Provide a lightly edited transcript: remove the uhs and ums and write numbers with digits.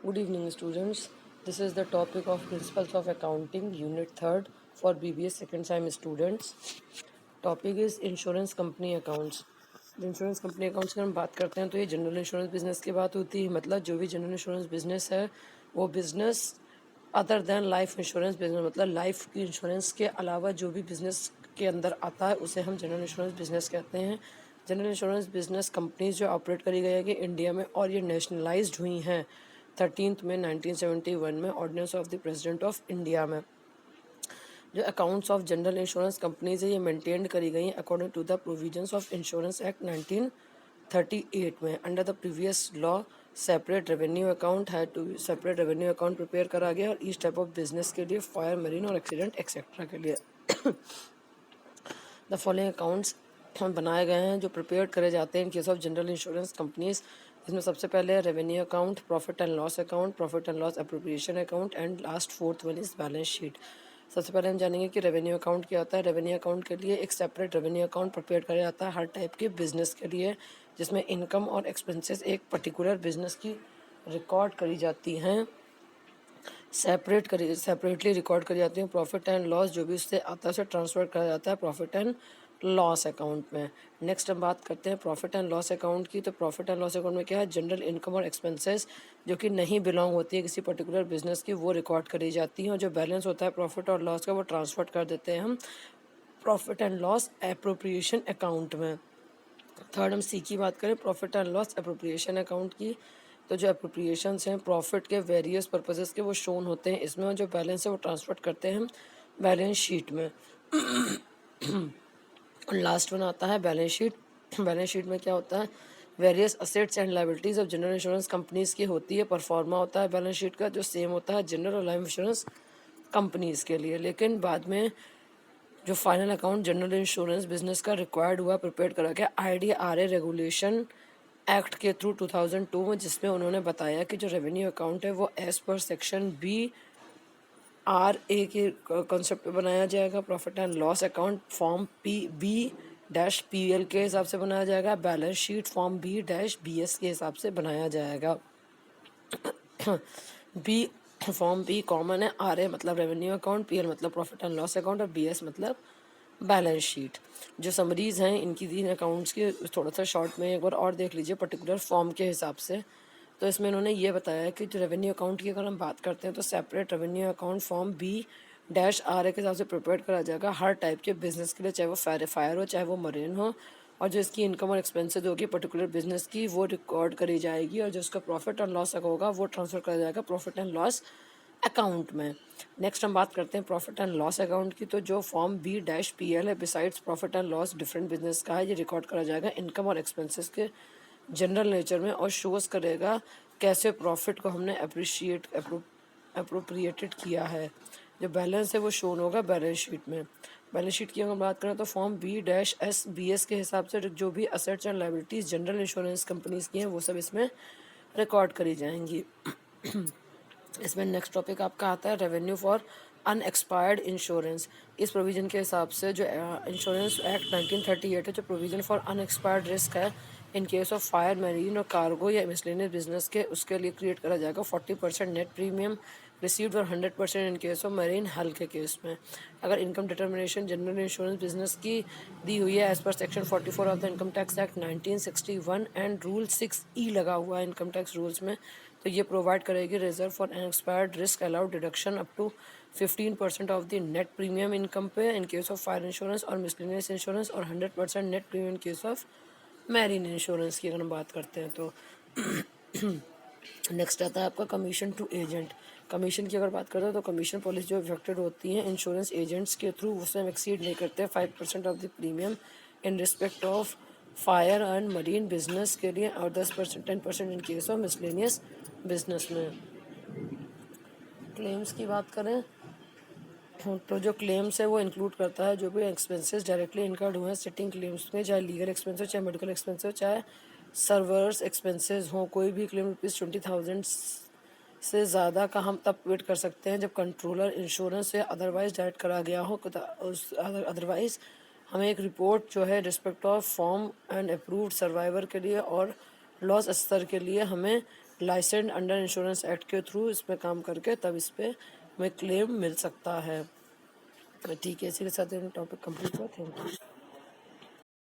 Good evening, students. This is the topic of Principles of Accounting, Unit 3rd for BBA second time students. Topic is Insurance Company Accounts. Insurance company accounts की हम बात करते हैं तो ये general insurance business की बात होती है। मतलब जो भी जनरल इंश्योरेंस बिजनेस है वो business other than life insurance business, मतलब लाइफ की इंश्योरेंस के अलावा जो भी बिजनेस के अंदर आता है उसे हम जनरल इंश्योरेंस बिजनेस कहते हैं। जनरल इंश्योरेंस बिजनेस कंपनीज जो ऑपरेट करी गई है कि इंडिया में और ये नेशनलाइज्ड हुई हैं 13 मई 1971 में ordinance of the president of India में। जो accounts of general insurance companies है ये मेंटेन करी गई हैं according to the provisions of insurance act 1938 में। Under the previous law separate revenue account है two separate revenue account prepare करा गया और ईच टाइप ऑफ बिजनेस के लिए फायर, मरीन और एक्सीडेंट एक्सेट्रा के लिए द फॉलोइंग अकाउंट्स बनाए गए हैं जो प्रिपेयर करे जाते हैं इन case of general insurance companies. इसमें सबसे पहले है revenue account, profit and loss account, profit and loss appropriation account and last fourth one is balance sheet. सबसे पहले हम जानेंगे कि रेवेन्यू अकाउंट क्या होता है। रेवेन्यू अकाउंट के लिए एक सेपरेट रेवेन्यू अकाउंट प्रिपेयर करा जाता है हर टाइप के बिजनेस के लिए, जिसमें इनकम और एक्सपेंसेस एक पर्टिकुलर बिजनेस की रिकॉर्ड करी जाती हैं, सेपरेटली रिकॉर्ड करी जाती हैं। प्रॉफिट एंड लॉस जो भी उससे आता है उसे ट्रांसफर करा जाता है प्रॉफिट एंड लॉस अकाउंट में। नेक्स्ट हम बात करते हैं प्रॉफिट एंड लॉस अकाउंट की। तो प्रॉफिट एंड लॉस अकाउंट में क्या है, जनरल इनकम और एक्सपेंसेस जो कि नहीं बिलोंग होती है किसी पर्टिकुलर बिजनेस की वो रिकॉर्ड करी जाती हैं और जो बैलेंस होता है प्रॉफिट और लॉस का वो ट्रांसफर कर देते हैं हम profit and loss appropriation account में। थर्ड हम सी की बात करें profit and loss appropriation account की। तो जो अप्रोप्रिएशंस हैं प्रॉफिट के वेरियस पर्पसेस के वो शोन होते हैं इसमें और जो बैलेंस है वो ट्रांसफर करते हैं हम बैलेंस शीट में। लास्ट वन आता है बैलेंस शीट। बैलेंस शीट में क्या होता है, various assets and liabilities of general insurance companies की होती है। परफॉर्मा होता है बैलेंस शीट का जो सेम होता है जनरल और लाइफ इंश्योरेंस कंपनीज़ के लिए। लेकिन बाद में जो final account general insurance business का रिक्वायर्ड हुआ प्रिपेयर करा गया IDRA रेगुलेशन एक्ट के थ्रू 2002 में, जिसमें उन्होंने बताया कि जो रेवेन्यू अकाउंट है वो एज पर सेक्शन BRA के कॉन्सेप्ट पे बनाया जाएगा। Profit and loss account form PB-PL के हिसाब से बनाया जाएगा। बैलेंस शीट फॉर्म B-BS के हिसाब से बनाया जाएगा। बी फॉर्म बी कॉमन है, RA मतलब रेवेन्यू अकाउंट, PL मतलब प्रॉफिट एंड लॉस अकाउंट और BS मतलब बैलेंस शीट। जो समरीज हैं इनकी तीन अकाउंट्स की थोड़ा सा शॉर्ट में एक बार और देख लीजिए पर्टिकुलर फॉर्म के हिसाब से। तो इसमें इन्होंने ये बताया कि जो रेवेन्यू अकाउंट की अगर हम बात करते हैं तो separate revenue account form B-RA के हिसाब से प्रिपेयर करा जाएगा हर टाइप के बिजनेस के लिए, चाहे वो फायर हो चाहे वो मरीन हो, और जो इसकी इनकम और एक्सपेंसेस होगी पर्टिकुलर बिजनेस की वो रिकॉर्ड करी जाएगी और जो उसका प्रॉफिट और लॉस होगा वो ट्रांसफ़र करा जाएगा प्रॉफिट एंड लॉस अकाउंट में। नेक्स्ट हम बात करते हैं प्रॉफिट एंड लॉस अकाउंट की। तो जो फॉर्म B-PL है besides profit and loss different business का है, ये रिकॉर्ड करा जाएगा इनकम और एक्सपेंसेस के जनरल नेचर में और शोज़ करेगा कैसे प्रॉफिट को हमने अप्रोप्रिएटेड किया है। जो बैलेंस है वो शोन होगा बैलेंस शीट में। बैलेंस शीट की अगर बात करें तो फॉर्म B-SBS के हिसाब से जो भी assets and liabilities general insurance companies की हैं वो सब इसमें रिकॉर्ड करी जाएंगी। इसमें नेक्स्ट टॉपिक आपका आता है रेवेन्यू फॉर अनएक्सपायर्ड इंश्योरेंस। इस प्रोविज़न के हिसाब से जो इंश्योरेंस एक्ट 1938 है, जो प्रोविज़न फॉर अनएक्सपायर्ड रिस्क है इन केस ऑफ फायर, मैरीन और कार्गो या मिसलेनियस बिजनेस के, उसके लिए क्रिएट करा जाएगा 40% नेट प्रीमियम रिसीव्ड और 100% इन केस ऑफ मरीन हल के केस में। अगर income determination general insurance business की दी हुई है एज पर section 44 of the income tax act 1961 and rule 6E लगा हुआ है इनकम टैक्स रूल्स में, तो ये प्रोवाइड करेगी reserve for unexpired risk allowed deduction up to 15% of the net premium income पे in case of fire insurance और miscellaneous insurance और 100% net premium in case of marine insurance की अगर हम बात करते हैं तो। नेक्स्ट आता है आपका कमीशन टू एजेंट। कमीशन की अगर बात करते हैं तो कमीशन पॉलिसी जो इफेक्टेड होती हैं इंश्योरेंस एजेंट्स के थ्रू उससे हम एक्सीड नहीं करते 5% of the premium in respect of fire and marine business के लिए और 10% इन केस ऑफ मिसलेनियस बिजनेस में। क्लेम्स की बात करें तो जो क्लेम्स है वो इंक्लूड करता है जो भी एक्सपेंसेस डायरेक्टली इनकर्ड हुए हैं सिटिंग क्लेम्स में, चाहे लीगल एक्सपेंसेस चाहे मेडिकल एक्सपेंसेस चाहे सर्वर्स एक्सपेंसेस हों। कोई भी क्लेम ₹20,000 से ज़्यादा का हम तब वेट कर सकते हैं जब कंट्रोलर इंश्योरेंस से अदरवाइज डायरेक्ट करा गया हो। अदरवाइज हमें एक रिपोर्ट जो है respect of form and approved survivor के लिए और लॉस स्तर के लिए हमें लाइसेंस अंडर इंश्योरेंस एक्ट के थ्रू इस पर काम करके तब इस पर हमें क्लेम मिल सकता है। ठीक है, इसी के साथ टॉपिक कंप्लीट हुआ। Thank you.